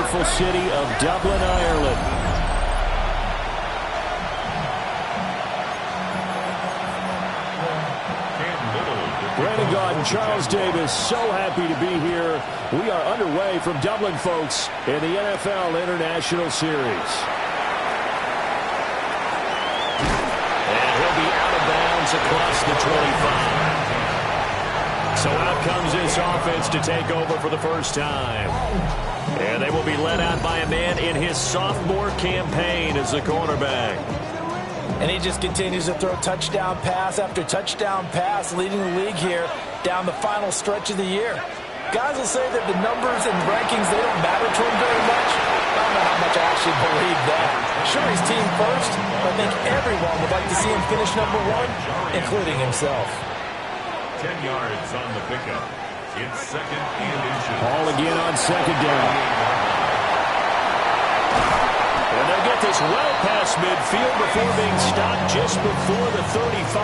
beautiful city of Dublin, Ireland. Brandon Gaudin, Charles Davis, so happy to be here. We are underway from Dublin, folks, in the NFL International Series. And he'll be out of bounds across the 25. So out comes this offense to take over for the first time. And they will be led out by a man in his sophomore campaign as the cornerback. And he just continues to throw touchdown pass after touchdown pass, leading the league here down the final stretch of the year. Guys will say that the numbers and rankings, they don't matter to him very much. I don't know how much I actually believe that. Sure, he's team first, but I think everyone would like to see him finish number one, including himself. 10 yards on the pickup. It's second and inches. Ball again on second down. And they'll get this well past midfield before being stopped just before the 35.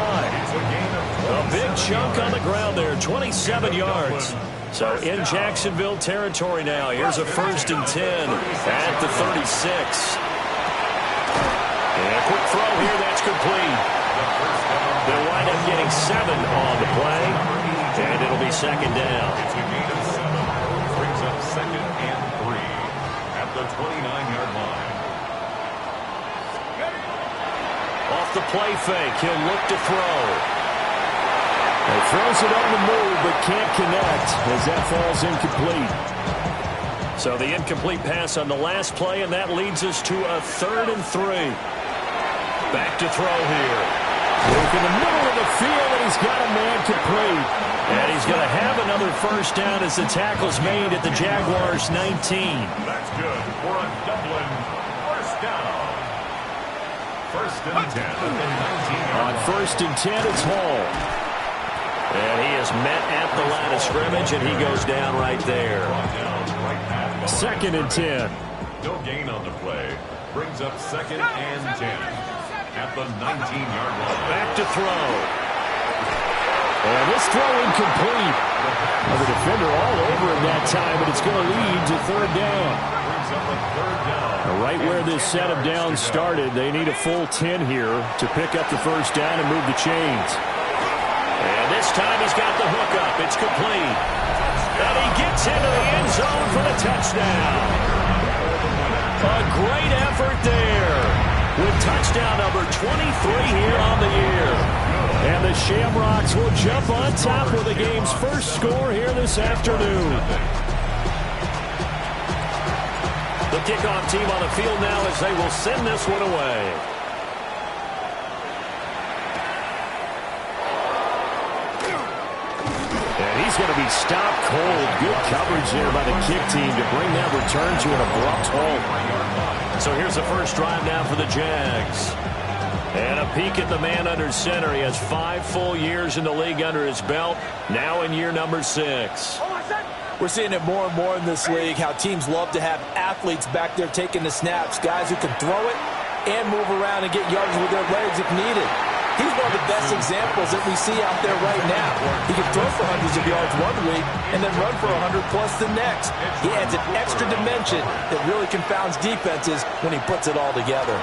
A big chunk on the ground there, 27 yards. So in Jacksonville territory now. Here's a 1st and 10 at the 36. And a quick throw here, that's complete. They'll wind up getting 7 on the play, and it'll be second down. It's a gain of 7. Brings up second and 3 at the 29-yard line. Off the play fake, he'll look to throw. He throws it on the move, but can't connect as that falls incomplete. So the incomplete pass on the last play, and that leads us to a 3rd and 3. Back to throw here. Luke in the middle of the field, and he's got a man complete. And he's going to have another first down as the tackle's made at the Jaguars' 19. That's good for a Dublin first down. 1st and 10 at the 19. On 1st and 10, it's Hall. And he is met at the line of scrimmage, and he goes down right there. 2nd and 10. No gain on the play. Brings up 2nd and 10 at the 19-yard line. Back to throw. And this throw incomplete. The defender all over him that time, but it's going to lead to 3rd down. Brings up a 3rd down. Right where this set of downs started, they need a full 10 here to pick up the first down and move the chains. And this time he's got the hook up. It's complete. And he gets into the end zone for the touchdown. A great effort there with touchdown number 23 here on the year. And the Shamrocks will jump on top with the game's first score here this afternoon. The kickoff team on the field now as they will send this one away. And he's going to be stopped cold. Good coverage there by the kick team to bring that return to an abrupt halt. So here's the first drive now for the Jags. And a peek at the man under center. He has 5 full years in the league under his belt. Now in year number 6. We're seeing it more and more in this league, how teams love to have athletes back there taking the snaps, guys who can throw it and move around and get yards with their legs if needed. He's one of the best examples that we see out there right now. He can throw for hundreds of yards one week and then run for 100-plus the next. He adds an extra dimension that really confounds defenses when he puts it all together.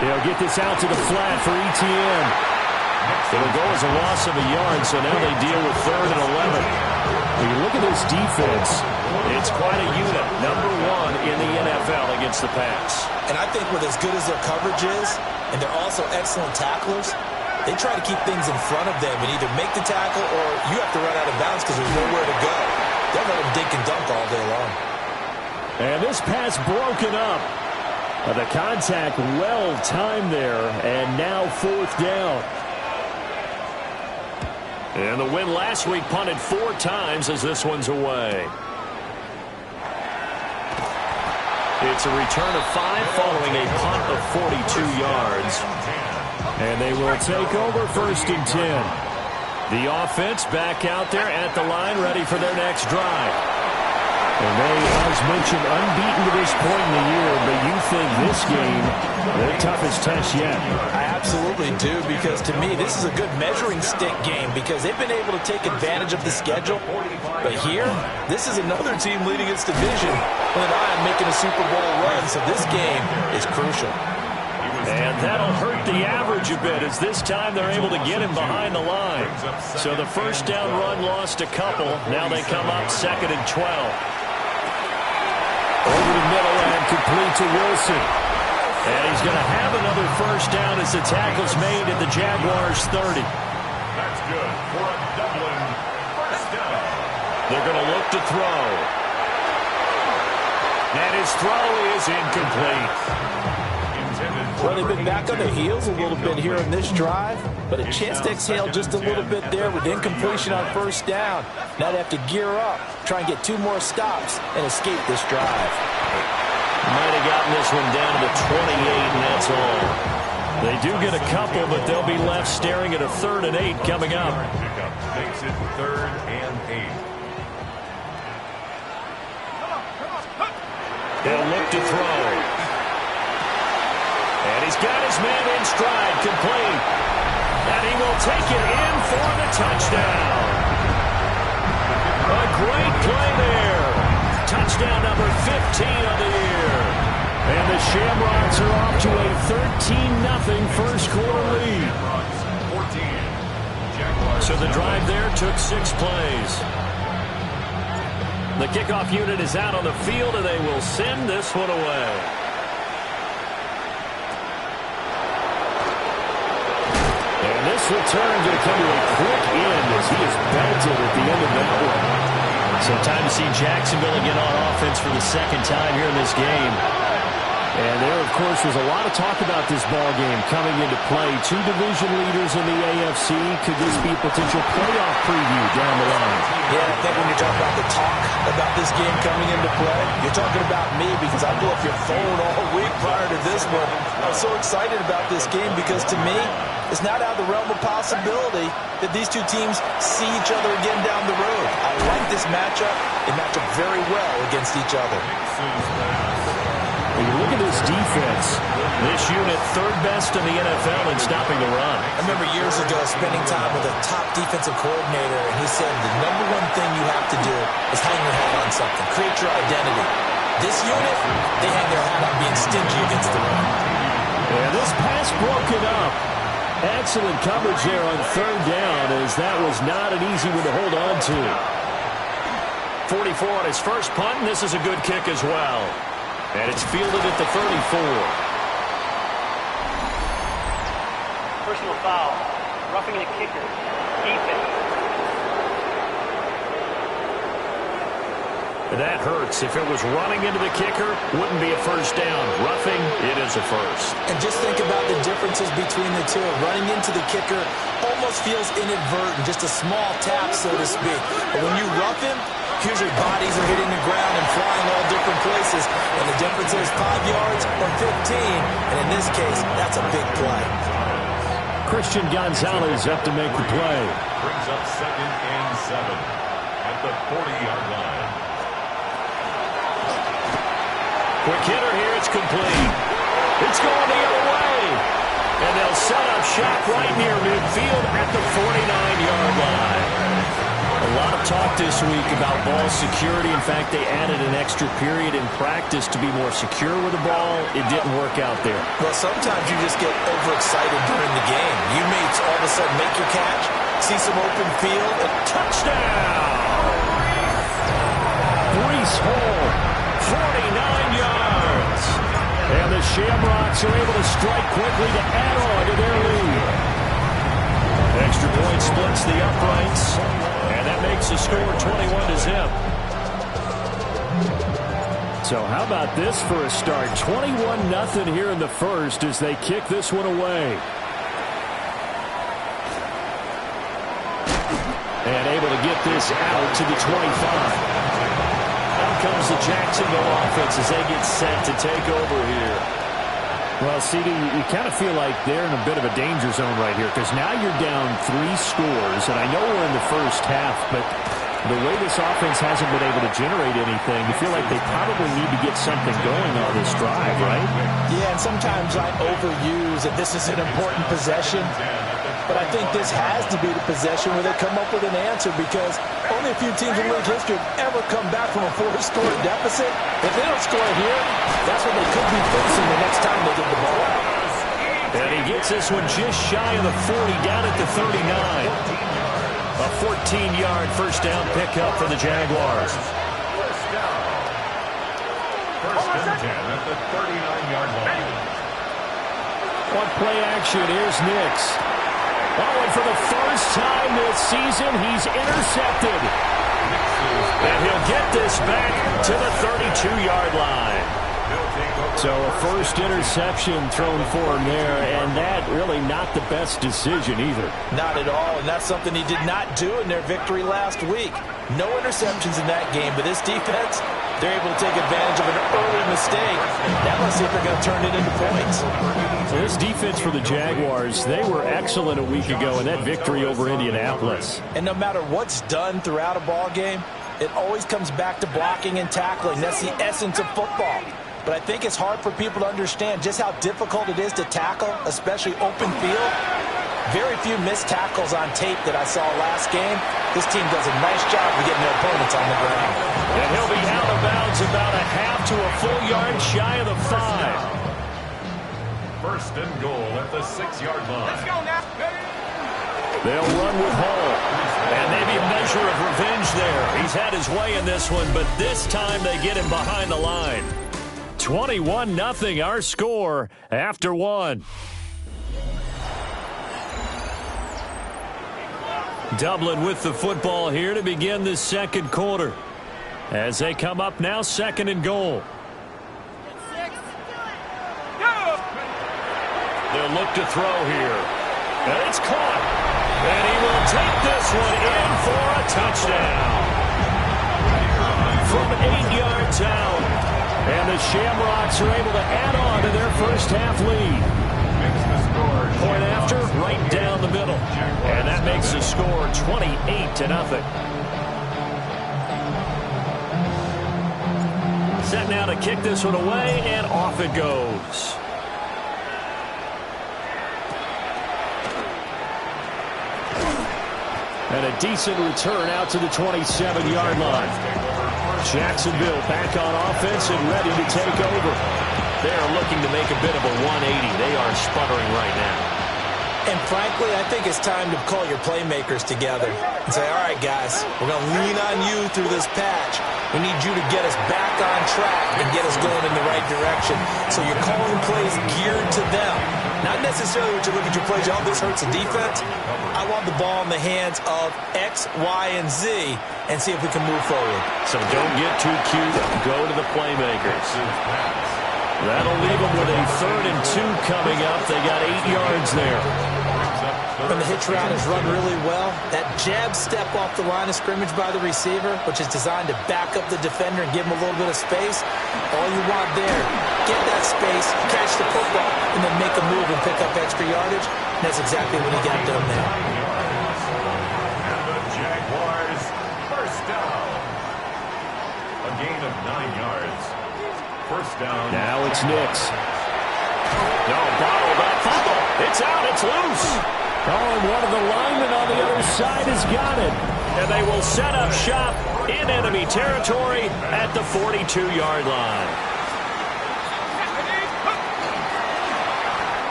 They'll get this out to the flat for ETN. It'll go as a loss of a yard, so now they deal with 3rd and 11. When you look at this defense, it's quite a unit. Number 1 in the NFL against the pass. And I think with as good as their coverage is, and they're also excellent tacklers, they try to keep things in front of them and either make the tackle or you have to run out of bounds because there's nowhere to go. They'll let them dink and dunk all day long. And this pass broken up. The contact well timed there, and now 4th down. And the win last week punted 4 times as this one's away. It's a return of 5 following a punt of 42 yards. And they will take over 1st and 10. The offense back out there at the line, ready for their next drive. And they, as mentioned, unbeaten to this point in the year, but you think this game, their toughest test yet. I absolutely do, because to me, this is a good measuring stick game because they've been able to take advantage of the schedule. But here, this is another team leading its division with an eye on making a Super Bowl run, so this game is crucial. And that'll hurt the average a bit as this time they're able to get him behind the line. So the first down run lost a couple. Now they come up 2nd and 12. Over the middle and complete to Wilson. And he's going to have another first down as the tackle's made at the Jaguars' 30. That's good for a Dublin first down. They're going to look to throw. And his throw is incomplete. Well, they've been back on their heels a little bit here in this drive, but a chance to exhale just a little bit there with incompletion on first down. Now they have to gear up, try and get 2 more stops, and escape this drive. Might have gotten this one down to the 28, and that's all. They do get a couple, but they'll be left staring at a 3rd and 8 coming up. Makes it 3rd and 8. They'll look to throw. And he's got his man in stride, complete. And he will take it in for the touchdown. A great play there. Touchdown number 15 of the year. And the Shamrocks are off to a 13-0 first quarter lead. So the drive there took 6 plays. The kickoff unit is out on the field, and they will send this one away. This return going to come to a quick end as he is belted at the end of that one. So time to see Jacksonville again on offense for the 2nd time here in this game. And there, of course, was a lot of talk about this ball game coming into play. 2 division leaders in the AFC. Could this be a potential playoff preview down the line? Yeah, I think when you talk about the talk about this game coming into play, you're talking about me because I blew up your phone all week prior to this one. I was so excited about this game because to me, it's not out of the realm of possibility that these 2 teams see each other again down the road. I like this matchup. They match up very well against each other. When you look at this defense, this unit 3rd best in the NFL in stopping the run. I remember years ago spending time with a top defensive coordinator, and he said the number 1 thing you have to do is hang your hat on something, create your identity. This unit, they hang their hat on being stingy against the run. And this pass broken up. Excellent coverage there on 3rd down, as that was not an easy one to hold on to. 44 on his first punt, and this is a good kick as well. And it's fielded at the 34. Personal foul. Roughing the kicker. Defense. That hurts. If it was running into the kicker, wouldn't be a first down. Roughing, it is a first. And just think about the differences between the 2. Running into the kicker almost feels inadvertent, just a small tap, so to speak. But when you rough him, usually bodies are hitting the ground and flying all different places. And the difference is 5 yards or 15. And in this case, that's a big play. Christian Gonzalez up to make the play. Brings up 2nd and 7 at the 40-yard line. Quick hitter here, it's complete. It's going the other way. And they'll set up shop right near midfield at the 49-yard line. A lot of talk this week about ball security. In fact, they added an extra period in practice to be more secure with the ball. It didn't work out there. Well, sometimes you just get overexcited during the game. You may all of a sudden make your catch, see some open field, and touchdown! Breece Hall, 49 yards. And the Shamrocks are able to strike quickly to add on to their lead. Extra point splits the uprights. And that makes the score 21-0. So how about this for a start? 21-0 here in the first as they kick this one away. And able to get this out to the 25. Out comes the Jacksonville offense as they get set to take over here. Well, CD, you kind of feel like they're in a bit of a danger zone right here because now you're down 3 scores, and I know we're in the first half, but the way this offense hasn't been able to generate anything, you feel like they probably need to get something going on this drive, right? Yeah, and sometimes I overuse that this is an important possession. But I think this has to be the possession where they come up with an answer, because only a few teams in league history have ever come back from a 4-score deficit. If they don't score here, that's what they could be facing the next time they get the ball out. And he gets this one just shy of the 40, down at the 39. A 14-yard first down pickup for the Jaguars. First down. First and 10 at the 39-yard line. On play action, here's Nix. Oh, and for the first time this season, he's intercepted. And he'll get this back to the 32-yard line. So a first interception thrown for him there, and that really not the best decision either. Not at all, and that's something he did not do in their victory last week. No interceptions in that game, but this defense, they're able to take advantage of an early mistake. Now let's see if they're going to turn it into points. So this defense for the Jaguars, they were excellent a week ago in that victory over Indianapolis. And no matter what's done throughout a ball game, it always comes back to blocking and tackling. That's the essence of football. But I think it's hard for people to understand just how difficult it is to tackle, especially open field. Very few missed tackles on tape that I saw last game. This team does a nice job of getting their opponents on the ground. And he'll be out of bounds about a half to a full yard shy of the 5. First and goal at the 6-yard line. Let's go now. They'll run with Hall. And maybe a measure of revenge there. He's had his way in this one, but this time they get him behind the line. 21-0 our score after 1. Dublin with the football here to begin the second quarter. As they come up now, second and goal. They'll look to throw here. And it's caught. And he will take this one in for a touchdown. From 8 yards out. And the Shamrocks are able to add on to their first half lead. Point after, right down the middle. And that makes the score 28-0. Set now to kick this one away, and off it goes. And a decent return out to the 27-yard line. Jacksonville back on offense and ready to take over. They're looking to make a bit of a 180. They are sputtering right now. And frankly, I think it's time to call your playmakers together and say, all right, guys, we're going to lean on you through this patch. We need you to get us back on track and get us going in the right direction. So you're calling plays geared to them. Not necessarily when you look at your plays, oh, this hurts the defense. I want the ball in the hands of X, Y, and Z and see if we can move forward. So don't get too cute. Go to the playmakers. That'll leave them with a 3rd and 2 coming up. They got 8 yards there. And the hitch route is run really well. That jab step off the line of scrimmage by the receiver, which is designed to back up the defender and give him a little bit of space. All you want there, get that space, catch the football, and then make a move and pick up extra yardage. And that's exactly what he got done there. And the Jaguars first down. A gain of 9 yards. First down. Now it's Nix. No, bottled up. Fumble. It's out. It's loose. Oh, and one of the linemen on the other side has got it. And they will set up shop in enemy territory at the 42-yard line.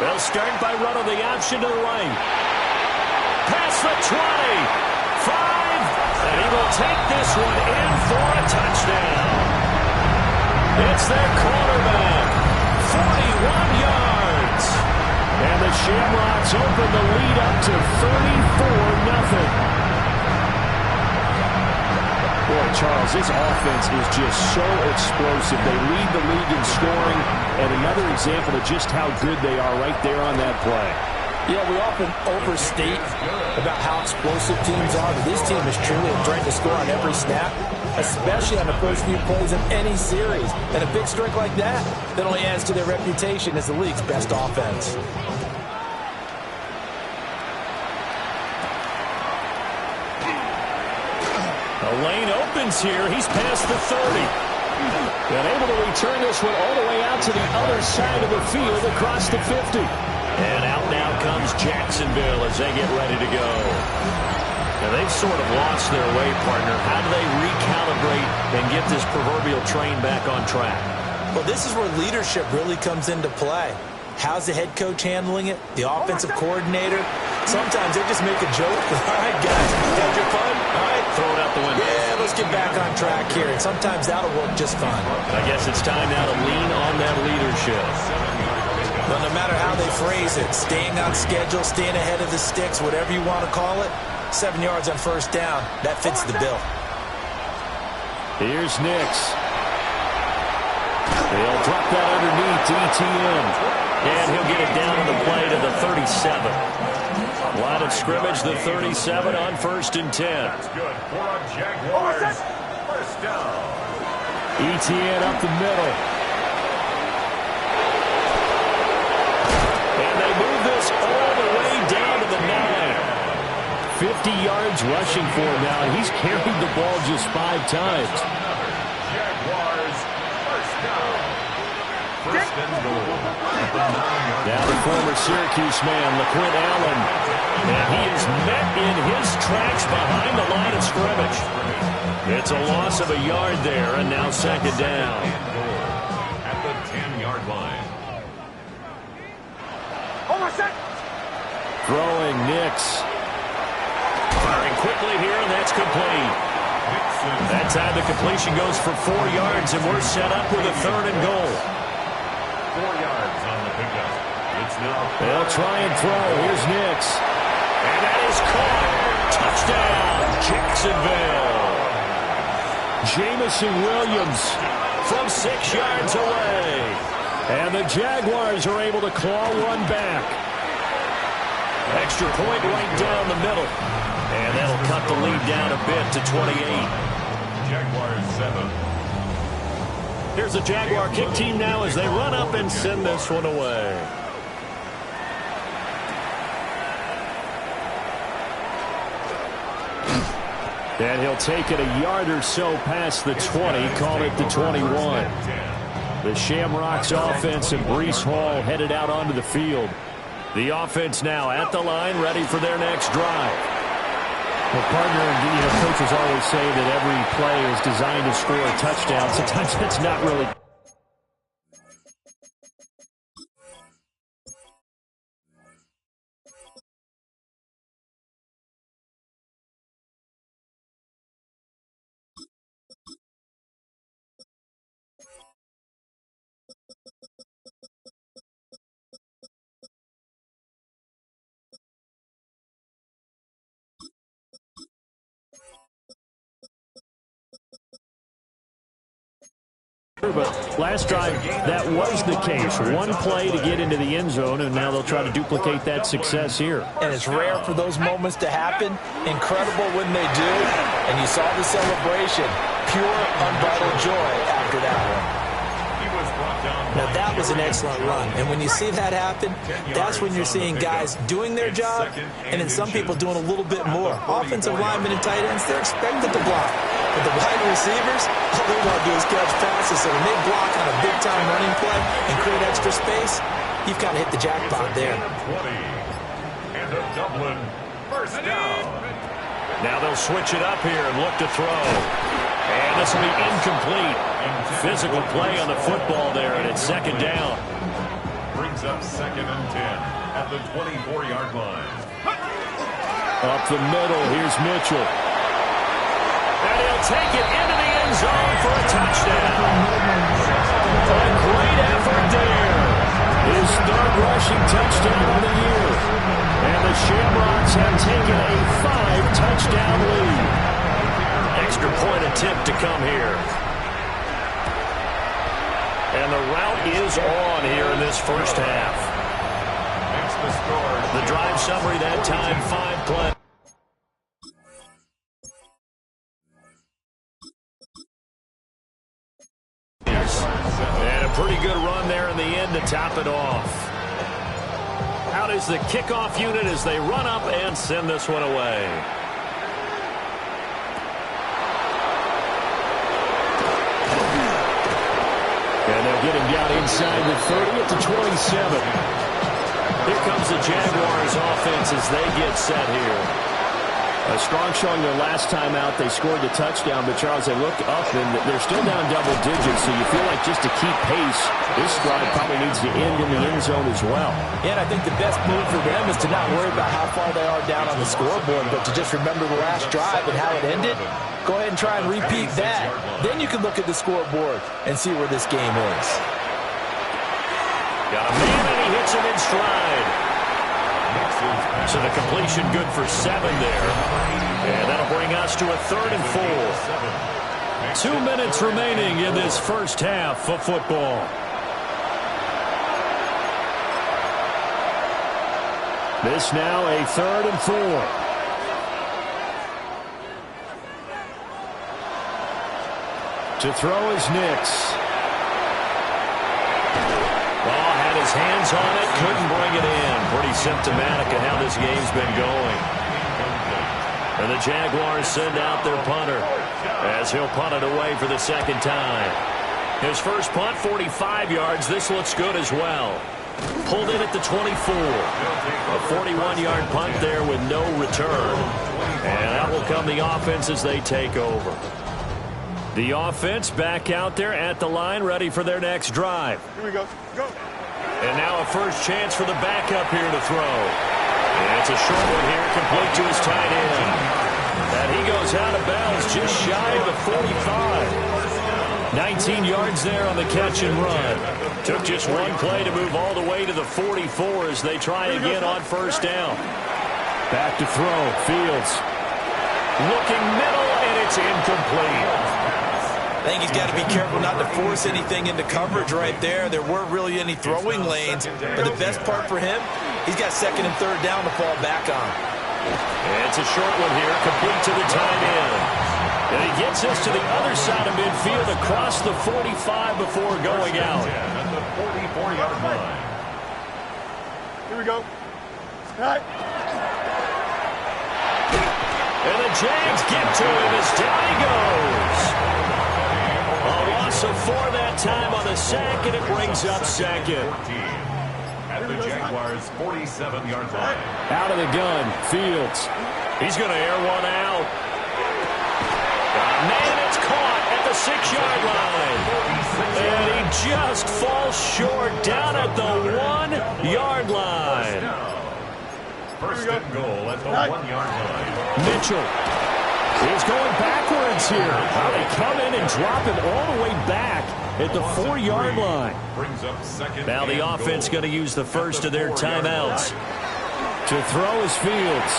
They'll start by running the option to the right. Past the 20. 5. And he will take this one in for a touchdown. It's their quarterback. 41 yards. And the Shamrocks open the lead up to 34-0. Boy, Charles, this offense is just so explosive. They lead the league in scoring, and another example of just how good they are right there on that play. Yeah, we often overstate about how explosive teams are, but this team is truly a threat to score on every snap, especially on the first few plays of any series. And a big streak like that only adds to their reputation as the league's best offense. A lane opens here. He's past the 30. And able to return this one all the way out to the other side of the field across the 50. And out now comes Jacksonville as they get ready to go. Now they've sort of lost their way, partner. How do they recalibrate and get this proverbial train back on track? Well, this is where leadership really comes into play. How's the head coach handling it? The offensive coordinator? Sometimes they just make a joke. All right, guys, had your fun? All right, throw it out the window. Yeah, let's get back on track here. And sometimes that'll work just fine. I guess it's time now to lean on that leadership. But no matter how they phrase it, staying on schedule, staying ahead of the sticks, whatever you want to call it, 7 yards on first down, that fits the bill. Here's Nix. They'll drop that underneath to ETN. And he'll get it down on the play to the 37. Line of scrimmage, the 37 on 1st and 10. That's good for a Jaguars. First down. ETN up the middle. And they move this all the way down to the 9. 50 yards rushing for him now. He's carried the ball just 5 times. Jaguars. First down. First and goal. Now the former Syracuse man, LaQuint Allen. And he is met in his tracks behind the line of scrimmage. It's a loss of a yard there, and now 2nd down. At the 10-yard line. Throwing Nix. Firing quickly here, and that's complete. That time the completion goes for 4 yards, and we're set up with a 3rd and goal. 4 yards on the pickup. It's now. They'll try and throw. Here's Nix. And that is caught. Touchdown, Jacksonville. Jamison Williams from 6 yards away. And the Jaguars are able to claw one back. Extra point right down the middle. And that'll cut the lead down a bit to 28. Jaguars 7. Here's the Jaguar kick team now as they run up and send this one away. And he'll take it a yard or so past the 20, call it the 21. The Shamrocks offense and Breece Hall headed out onto the field. The offense now at the line, ready for their next drive. Well, partner, coaches always say that every play is designed to score a touchdown. Sometimes that's not really. But last drive, that was the case. One play to get into the end zone, and now they'll try to duplicate that success here. And it's rare for those moments to happen. Incredible when they do. And you saw the celebration. Pure, unbridled joy after that one. Now, that was an excellent run. And when you see that happen, that's when you're seeing guys doing their job and then some people doing a little bit more. Offensive linemen and tight ends, they're expected to block. But the wide receivers, all they want to do is catch passes. So when they block on a big-time running play and create extra space, you've kind of hit the jackpot there. And a Dublin first down. Now they'll switch it up here and look to throw. And this will be incomplete. Physical play on the football there, and it's 2nd down. Brings up 2nd and 10 at the 24-yard line. Up the middle, here's Mitchell. And he'll take it into the end zone for a touchdown. A great effort there. His 3rd rushing touchdown of the year. And the Shamrocks have taken a 5-touchdown lead. Extra point attempt to come here. And the route is on here in this first half. Makes the score. The drive summary that time, 5 plays. And a pretty good run there in the end to top it off. Out is the kickoff unit as they run up and send this one away. get him down inside the 30 at the 27. Here comes the Jaguars offense as they get set here. A strong showing their last time out. They scored the touchdown, but Charles, they look up and they're still down double digits, so you feel like just to keep pace, this drive probably needs to end in the end zone as well. Yeah, and I think the best move for them is to not worry about how far they are down on the scoreboard, but to just remember the last drive and how it ended. Go ahead and try and repeat that. Then you can look at the scoreboard and see where this game is. Got a man, and he hits him in stride. So the completion good for 7 there. And that'll bring us to a 3rd and 4. 2 minutes remaining in this first half of football. This now a 3rd and 4. To throw is Nix. Had his hands on it, couldn't bring it in. Pretty symptomatic of how this game's been going. And the Jaguars send out their punter as he'll punt it away for the 2nd time. His first punt, 45 yards. This looks good as well. Pulled in at the 24. A 41-yard punt there with no return. And that will come the offense as they take over. The offense back out there at the line, ready for their next drive. Here we go. Go. And now a first chance for the backup here to throw. And it's a short one here, complete to his tight end. And he goes out of bounds just shy of the 45. 19 yards there on the catch and run. Took just one play to move all the way to the 44 as they try again on first down. Back to throw, Fields. Looking middle, and it's incomplete. I think he's got to be careful not to force anything into coverage right there. There weren't really any throwing lanes, but the best part for him, he's got 2nd and 3rd down to fall back on. And it's a short one here, complete to the tight end. And he gets us to the other side of midfield across the 45 before going out. At the 44-yard line. Here we go. All right. And the Jags get to him as down he goes. A loss of 4 that time on the sack, and it brings up 2nd. At the Jaguars' 47-yard line. Out of the gun, Fields. He's going to air one out. Man, it's caught at the 6-yard line. And he just falls short down at the 1-yard line. First and goal at the 1-yard line. Mitchell is going backwards here. They come in and drop him all the way back at the 4-yard line. Brings up 2nd. Now the offense going to use the first of their timeouts. To throw his Fields.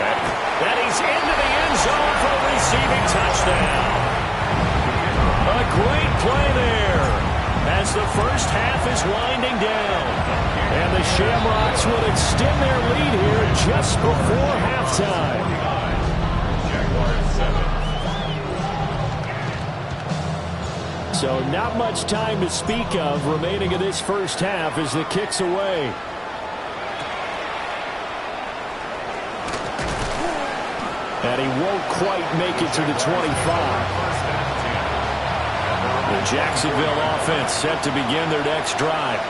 And he's into the end zone for a receiving touchdown. A great play there as the first half is winding down. And the Shamrocks will extend their lead here just before halftime. So not much time to speak of remaining in this first half as the kick's away. And he won't quite make it to the 25. The Jacksonville offense set to begin their next drive.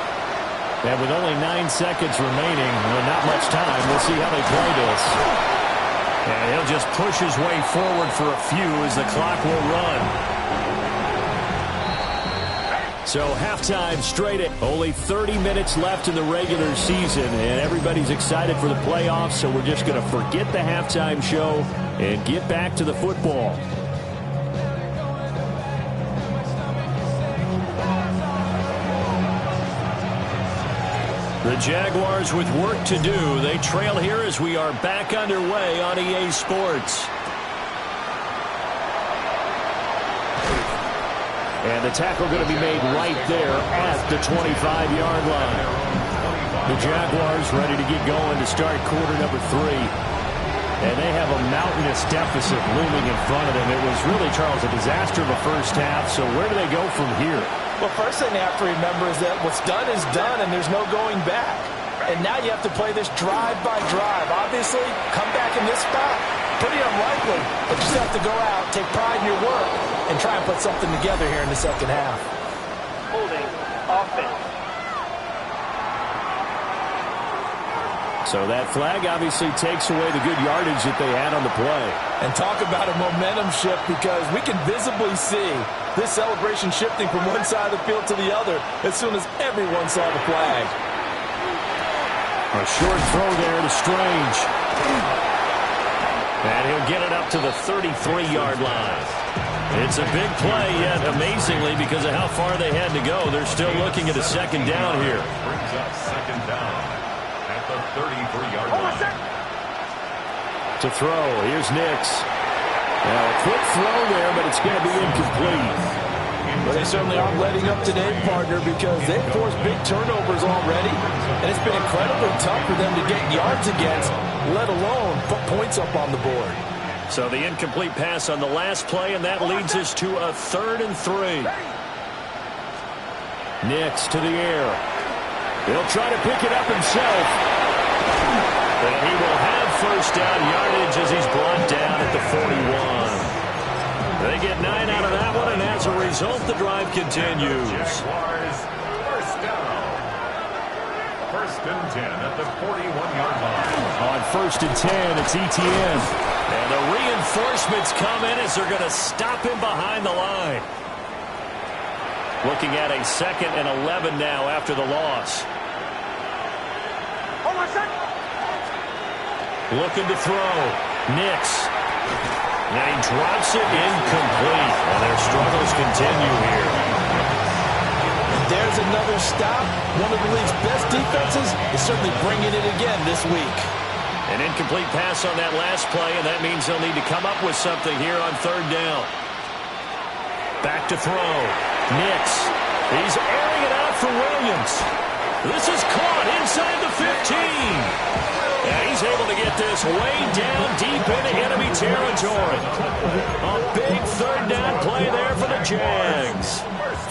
And with only 9 seconds remaining, not much time, we'll see how they play this. And he'll just push his way forward for a few as the clock will run. So halftime straight at only 30 minutes left in the regular season, and everybody's excited for the playoffs, so we're just going to forget the halftime show and get back to the football. The Jaguars with work to do. They trail here as we are back underway on EA Sports. And the tackle going to be made right there at the 25-yard line. The Jaguars ready to get going to start quarter number 3. And they have a mountainous deficit looming in front of them. It was really, Charles, a disaster of a first half. So where do they go from here? Well, first thing they have to remember is that what's done is done, and there's no going back. And now you have to play this drive by drive. Obviously, come back in this spot, pretty unlikely. But you still have to go out, take pride in your work, and try and put something together here in the second half. holding offense. So that flag obviously takes away the good yardage that they had on the play. And talk about a momentum shift, because we can visibly see this celebration shifting from one side of the field to the other as soon as everyone saw the flag. A short throw there to Strange. And he'll get it up to the 33-yard line. It's a big play, yet amazingly, because of how far they had to go, they're still looking at a second down here. Brings up second down at the 33-yard line. To throw, here's Nix. Now a quick throw there, but it's going to be incomplete. But they certainly aren't letting up today, partner, because they've forced big turnovers already, and it's been incredibly tough for them to get yards against, let alone put points up on the board. So the incomplete pass on the last play, and that leads us to a 3rd and 3. Nix to the air. He'll try to pick it up himself. And he will have first down yardage as he's brought down at the 41. They get 9 out of that one, and as a result, the drive continues. Jaguars, first down. 1st and 10 at the 41-yard line. On 1st and 10, it's ETN. And the reinforcements come in as they're going to stop him behind the line. Looking at a 2nd and 11 now after the loss. Looking to throw. Nix. And he drops it incomplete. And their struggles continue here. There's another stop. One of the league's best defenses is certainly bringing it again this week. An incomplete pass on that last play, and that means they'll need to come up with something here on 3rd down. Back to throw. Nix. He's airing it out for Williams. This is caught inside the 15. And he's able to get this way down deep into enemy territory. A big 3rd down play there for the Jags.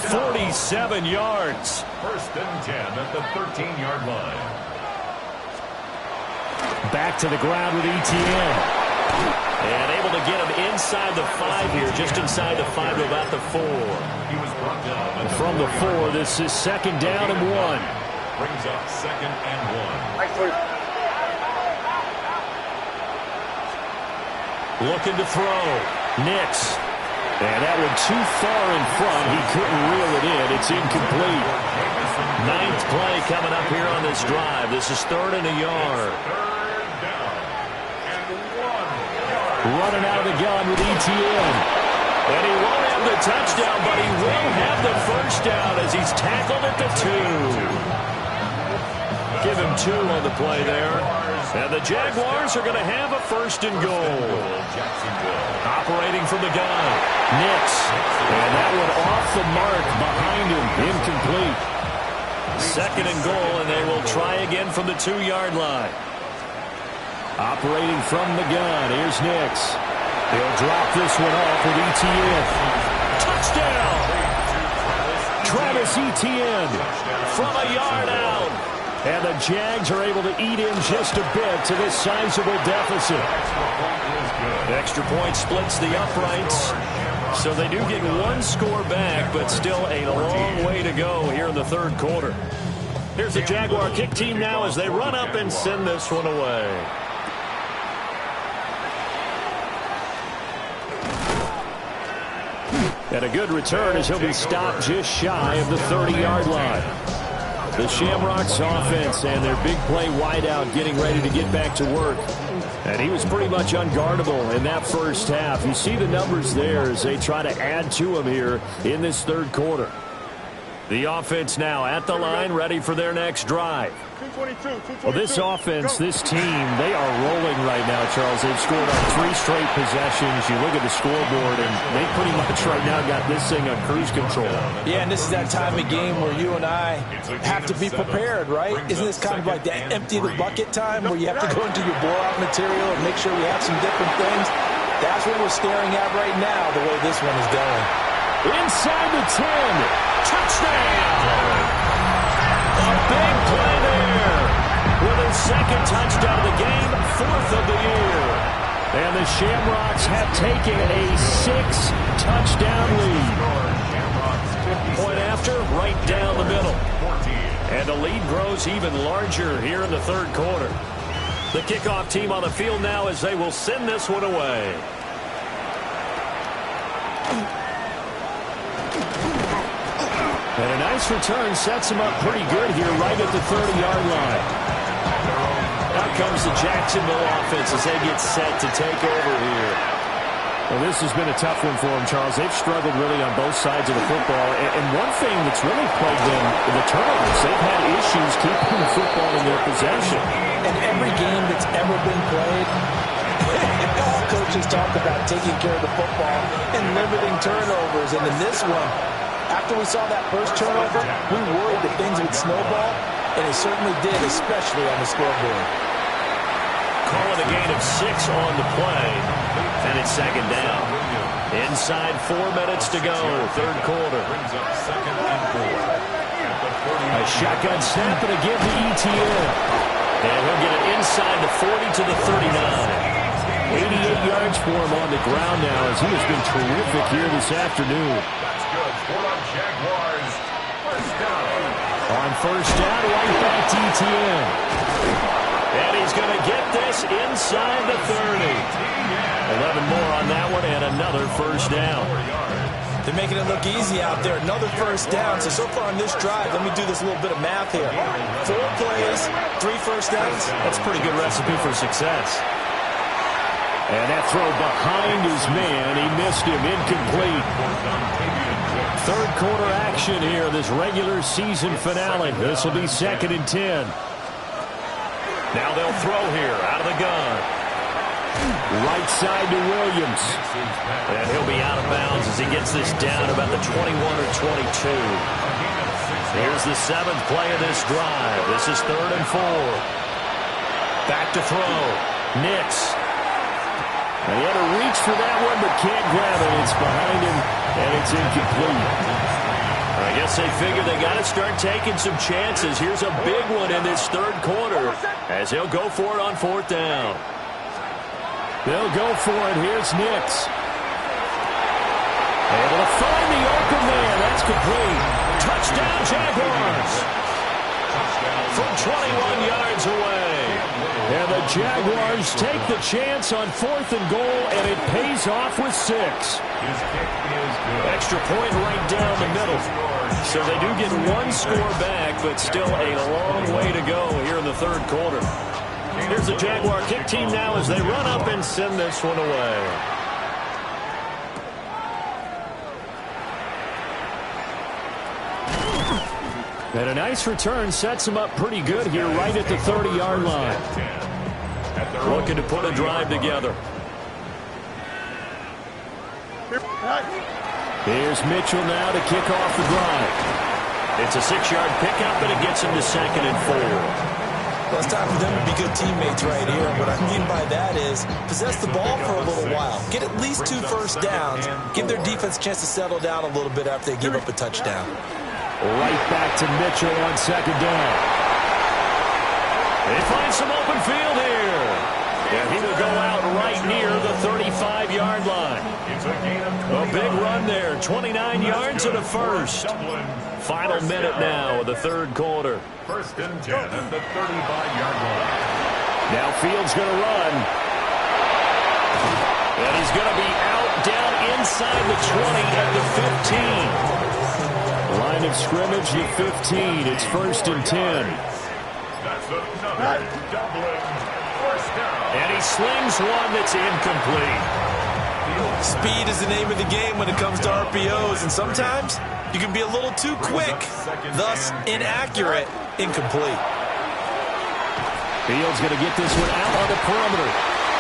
47 yards. 1st and 10 at the 13-yard line. Back to the ground with ETN. And able to get him inside the 5 here, just inside the 5 to about the 4. He was brought down From the 4, this is 2nd down and 1. Brings up 2nd and 1. Looking to throw. Nix. And that one too far in front. He couldn't reel it in. It's incomplete. 9th play coming up here on this drive. This is 3rd and a yard. 3rd down and 1 yard. Running out of the gun with ETN. And he won't have the touchdown, but he will have the first down as he's tackled at the 2. Give him 2 on the play there. And the Jaguars are going to have a 1st and goal. Operating from the gun. Nix. And that one off the mark behind him. Incomplete. 2nd and goal, and they will try again from the 2-yard line. Operating from the gun. Here's Nix. He'll drop this one off with ETN. Touchdown! Travis Etienne from a yard out. And the Jags are able to eat in just a bit to this sizable deficit. Extra point splits the uprights. So they do get 1 score back, but still a long way to go here in the 3rd quarter. Here's the Jaguar kick team now as they run up and send this one away. And a good return as he'll be stopped just shy of the 30-yard line. The Shamrocks offense and their big play wideout getting ready to get back to work. And he was pretty much unguardable in that first half. You see the numbers there as they try to add to him here in this 3rd quarter. The offense now at the line, ready for their next drive. 222. Well, this offense, this team, they are rolling right now, Charles. They've scored on 3 straight possessions. You look at the scoreboard, and they pretty much right now got this thing on cruise control. Yeah, and this is that time of game where you and I have to be prepared, right? Isn't this kind of like the empty the bucket time where you have to go into your blowout material and make sure we have some different things? That's what we're staring at right now, the way this one is going. Inside the 10. Touchdown! A big play there with his 2nd touchdown of the game, 4th of the year. And the Shamrocks have taken a 6-touchdown lead. Point after, right down the middle. And the lead grows even larger here in the third quarter. The kickoff team on the field now as they will send this one away. And a nice return sets him up pretty good here right at the 30-yard line. Out comes the Jacksonville offense as they get set to take over here. Well, this has been a tough one for them, Charles. They've struggled really on both sides of the football. And one thing that's really plagued them, the turnovers. They've had issues keeping the football in their possession. In every game that's ever been played, all coaches talk about taking care of the football and limiting turnovers. And in this one, after we saw that first turnover, we worried that things would snowball, and it certainly did, especially on the scoreboard. Calling a gain of 6 on the play, and it's second down. Inside 4 minutes to go, third quarter. A shotgun snap and a give to Etienne. And he'll get it inside the 40 to the 39. 88 yards for him on the ground now as he has been terrific here this afternoon. On first down, right back to Etienne. And he's going to get this inside the 30. 11 more on that one and another first down. They're making it look easy out there. Another first down. So far on this drive, let me do this little bit of math here. 4 plays, 3 first downs. That's a pretty good recipe for success. And that throw behind his man, he missed him, incomplete. Third quarter action here, this regular season finale. This will be 2nd and 10. Now they'll throw here, out of the gun. Right side to Williams. And he'll be out of bounds as he gets this down about the 21 or 22. Here's the 7th play of this drive. This is 3rd and 4. Back to throw. Nix. And he had to reach for that one, but can't grab it. It's behind him, and it's incomplete. I guess they figure they got to start taking some chances. Here's a big one in this third quarter as he'll go for it on 4th down. They'll go for it. Here's Nix. Able to find the open man. That's complete. Touchdown, Jaguars. From 21 yards away. And the Jaguars take the chance on 4th and goal, and it pays off with 6. Extra point right down the middle. So they do get 1 score back, but still a long way to go here in the third quarter. Here's the Jaguar kick team now as they run up and send this one away. And a nice return sets them up pretty good here right at the 30-yard line. Looking to put a drive together. Here's Mitchell now to kick off the drive. It's a 6-yard pickup, and it gets him to 2nd and 4. Well, it's time for them to be good teammates right here. What I mean by that is possess the ball for a little while. Get at least 2 first downs. Give their defense a chance to settle down a little bit after they give up a touchdown. Right back to Mitchell on 2nd down. They find some open field here. And he will go out right near the 35-yard line. A big run there. 29 yards and a first. Final minute now of the third quarter. 1st and 10 at the 35-yard line. Now Fields going to run. And he's going to be out down inside the 20 at the 15. Line of scrimmage at 15. It's 1st and 10. That's another Dublin first down. And he slings one that's incomplete. Speed is the name of the game when it comes to RPOs, and sometimes you can be a little too quick, thus inaccurate, incomplete. Fields going to get this one out on the perimeter.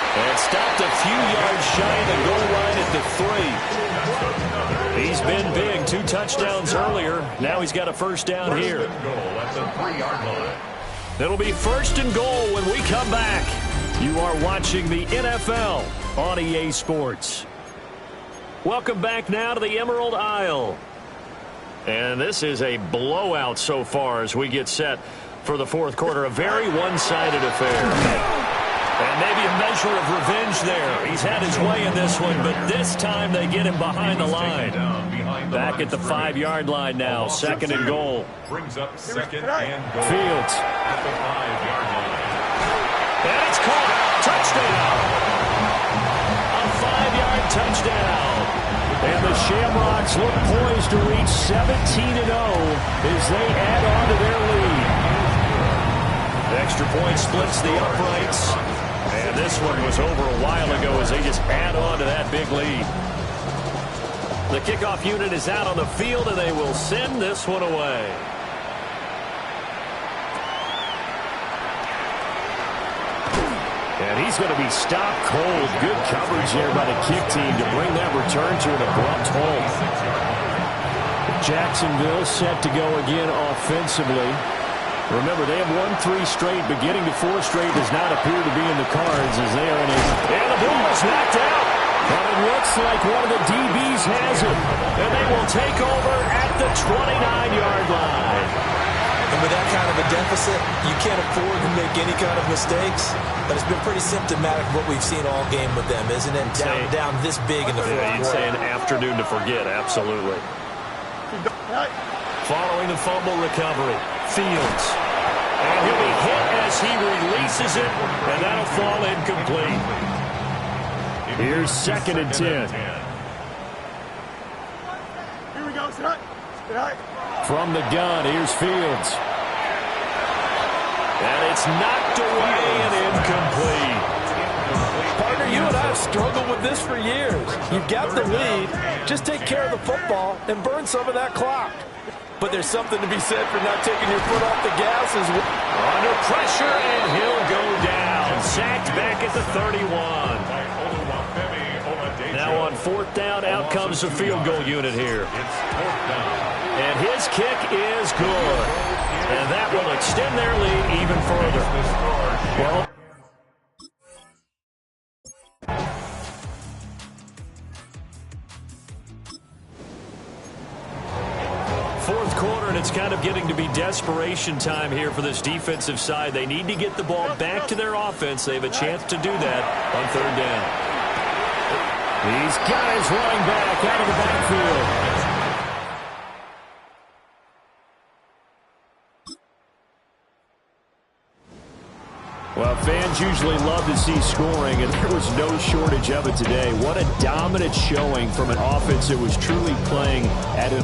And stopped a few yards shy of the goal line at the 3. He's been big. 2 touchdowns earlier. Now he's got a first down here. It'll be 1st and goal when we come back. You are watching the NFL on EA Sports. Welcome back now to the Emerald Isle. And this is a blowout so far as we get set for the fourth quarter. A very one-sided affair. And maybe a measure of revenge there. He's had his way in this one, but this time they get him behind the line. Back at the 5-yard line now, second and goal. Brings up second and goal. Fields. At the 5-yard line. And it's caught. Touchdown. A 5-yard touchdown. And the Shamrocks look poised to reach 17-0 as they add on to their lead. Extra point splits the uprights. And this one was over a while ago as they just add on to that big lead. The kickoff unit is out on the field, and they will send this one away. And he's going to be stopped cold. Good coverage there by the kick team to bring that return to an abrupt halt. Jacksonville set to go again offensively. Remember, they have won 3 straight, but getting to 4 straight does not appear to be in the cards as they are in a... And the ball is knocked out. But it looks like one of the DBs has it. And they will take over at the 29-yard line. And with that kind of a deficit, you can't afford to make any kind of mistakes. But it's been pretty symptomatic of what we've seen all game with them, isn't it? Down this big in the fourth quarter. You'd say an afternoon to forget, absolutely. Following the fumble recovery, Fields. And he'll be hit as he releases it, and that'll fall incomplete. Here's second and 10. Here we go. Sit high. From the gun, here's Fields. And it's knocked away and incomplete. Partner, you and I have struggled with this for years. You've got the lead. Just take care of the football and burn some of that clock. But there's something to be said for not taking your foot off the gas as well. Under pressure, and he'll go down. Sacked back at the 31. Now on 4th down, out comes the field goal unit here. And his kick is good. And that will extend their lead even further. Well, fourth quarter, and it's kind of getting to be desperation time here for this defensive side. They need to get the ball back to their offense. They have a chance to do that on 3rd down. He's got his running back out of the backfield. Well, fans usually love to see scoring, and there was no shortage of it today. What a dominant showing from an offense that was truly playing at an